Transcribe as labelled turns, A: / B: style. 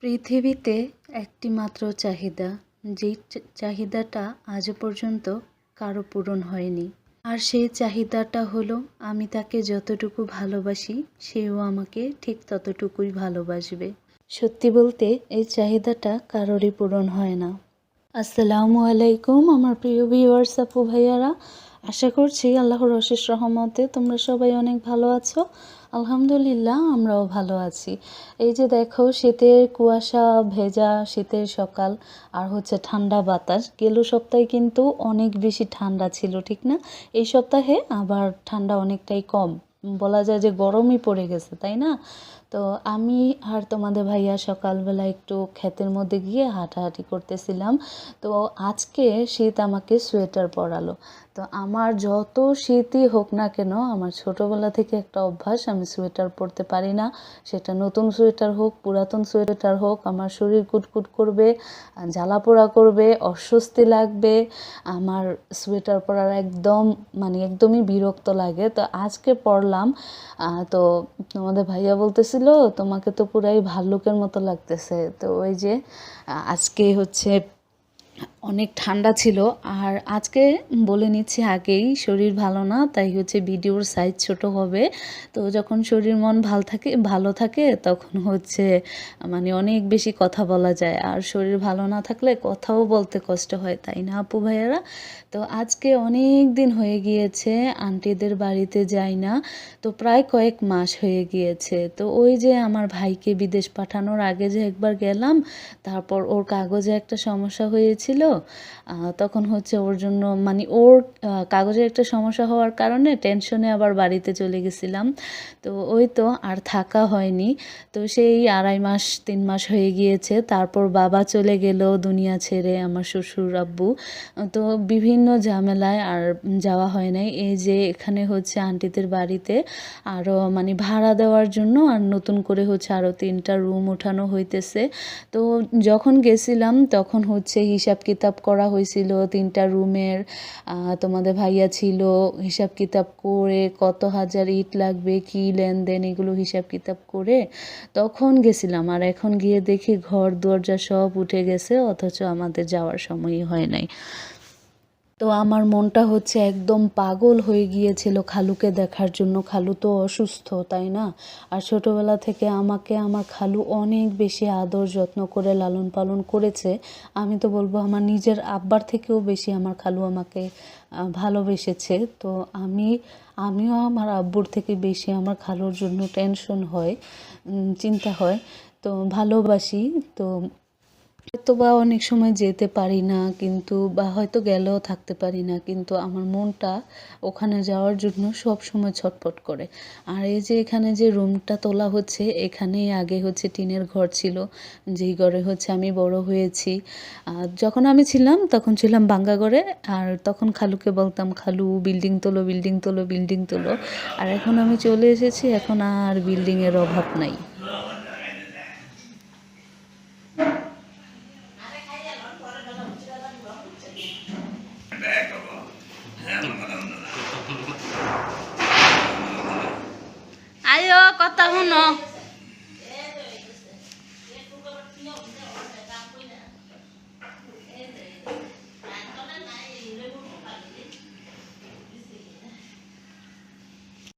A: পৃথিবীতে একটি মাত্র চাহিদা, যেই চাহিদাটা আজও পর্যন্ত কারো পূরণ হয়নি। আর সেই চাহিদাটা হলো আমি তাকে যতটুকু ভালোবাসি সেও আমাকে ঠিক ততটুকুই ভালোবাসবে। সত্যি বলতে এই চাহিদাটা কারোরই পূরণ হয় না। আসসালামু আলাইকুম আমার প্রিয় ভিউয়ার্স আপু ভাইয়ারা, আশা করছি আল্লাহর অশেষ রহমতে তোমরা সবাই অনেক ভালো আছো। আলহামদুলিল্লাহ আমরাও ভালো আছি। এই যে দেখো শীতের কুয়াশা ভেজা শীতের সকাল আর হচ্ছে ঠান্ডা বাতাস। গেল সপ্তাহে কিন্তু অনেক বেশি ঠান্ডা ছিল, ঠিক না? এই সপ্তাহে আবার ঠান্ডা অনেকটাই কম, বলা যায় যে গরমই পড়ে গেছে, তাই না? তো আমি আর তোমাদের ভাইয়া সকালবেলা একটু ক্ষেতের মধ্যে গিয়ে হাঁটাহাঁটি করতেছিলাম। তো আজকে শীত আমাকে সোয়েটার পরালো। তো আমার যত শীতই হোক না কেন, আমার ছোটোবেলা থেকে একটা অভ্যাস, আমি সোয়েটার পরতে পারি না। সেটা নতুন সোয়েটার হোক পুরাতন সোয়েটার হোক, আমার শরীর কুটকুট করবে, জ্বালা পোড়া করবে, অস্বস্তি লাগবে। আমার সোয়েটার পরার একদমই বিরক্ত লাগে। তো আজকে পরলাম। তো তোমাদের ভাইয়া বলতেছিল তোমাকে তো পুরাই ভাল্লুকের মতো লাগতেছে। তো ওই যে আজকে হচ্ছে অনেক ঠান্ডা ছিল। আর আজকে বলে নিচ্ছি আগেই, শরীর ভালো না, তাই হচ্ছে ভিডিওর সাইজ ছোট হবে। তো যখন শরীর মন ভালো থাকে তখন হচ্ছে অনেক বেশি কথা বলা যায়, আর শরীর ভালো না থাকলে কথাও বলতে কষ্ট হয়, তাই না আপু ভাইয়ারা? তো আজকে অনেক দিন হয়ে গিয়েছে আন্টিদের বাড়িতে যাই না। তো প্রায় কয়েক মাস হয়ে গিয়েছে। তো ওই যে আমার ভাইকে বিদেশ পাঠানোর আগে যে একবার গেলাম, তারপর ওর কাগজে একটা সমস্যা হয়েছিল। তখন হচ্ছে ওর জন্য ওর কাগজের একটা সমস্যা হওয়ার কারণে টেনশনে আবার বাড়িতে চলে গেছিলাম। তো ওই তো আর থাকা হয়নি। তো সেই 2.5 মাস 3 মাস হয়ে গিয়েছে। তারপর বাবা চলে গেল দুনিয়া ছেড়ে, আমার শ্বশুর আব্বু। তো বিভিন্ন ঝামেলায় আর যাওয়া হয় নাই। এই যে এখানে হচ্ছে আন্টিদের বাড়িতে আরও ভাড়া দেওয়ার জন্য আর নতুন করে হচ্ছে আরও 3টা রুম ওঠানো হইতেছে। তো যখন গেছিলাম তখন হচ্ছে হিসাব কিতাব করা হয়েছিল 3টা রুমের। তোমাদের ভাইয়া ছিল, হিসাব কিতাব করে কত হাজার ইট লাগবে, কী লেনদেন, এগুলো হিসাব কিতাব করে তখন গেছিলাম। আর এখন গিয়ে দেখি ঘর দরজা সব উঠে গেছে, অথচ আমাদের যাওয়ার সময়ই হয় নাই। তো আমার মনটা হচ্ছে একদম পাগল হয়ে গিয়েছিল খালুকে দেখার জন্য। খালু তো অসুস্থ, তাই না? আর ছোটোবেলা থেকে আমাকে আমার খালু অনেক বেশি আদর যত্ন করে লালন পালন করেছে। আমি তো বলবো আমার নিজের আব্বার থেকেও বেশি আমার খালু আমাকে ভালোবেসেছে। তো আমিও আমার আব্বুর থেকে বেশি আমার খালুর জন্য টেনশন হয়, চিন্তা হয়। তো ভালোবাসি। তো হয়তো বা অনেক সময় যেতে পারি না, কিন্তু বা হয়তো গেলেও থাকতে পারি না, কিন্তু আমার মনটা ওখানে যাওয়ার জন্য সব সময় ছটফট করে। আর এই যে এখানে যে রুমটা তোলা হচ্ছে, এখানেই আগে হচ্ছে টিনের ঘর ছিল, যেই ঘরে হচ্ছে আমি বড় হয়েছি। আর যখন আমি ছিলাম তখন ছিলাম ভাঙ্গা ঘরে। আর তখন খালুকে বলতাম, খালু বিল্ডিং তোলো, বিল্ডিং তোলো, বিল্ডিং তোলো। আর এখন আমি চলে এসেছি, এখন আর বিল্ডিংয়ের অভাব নাই। আয়ো কথা শুনো।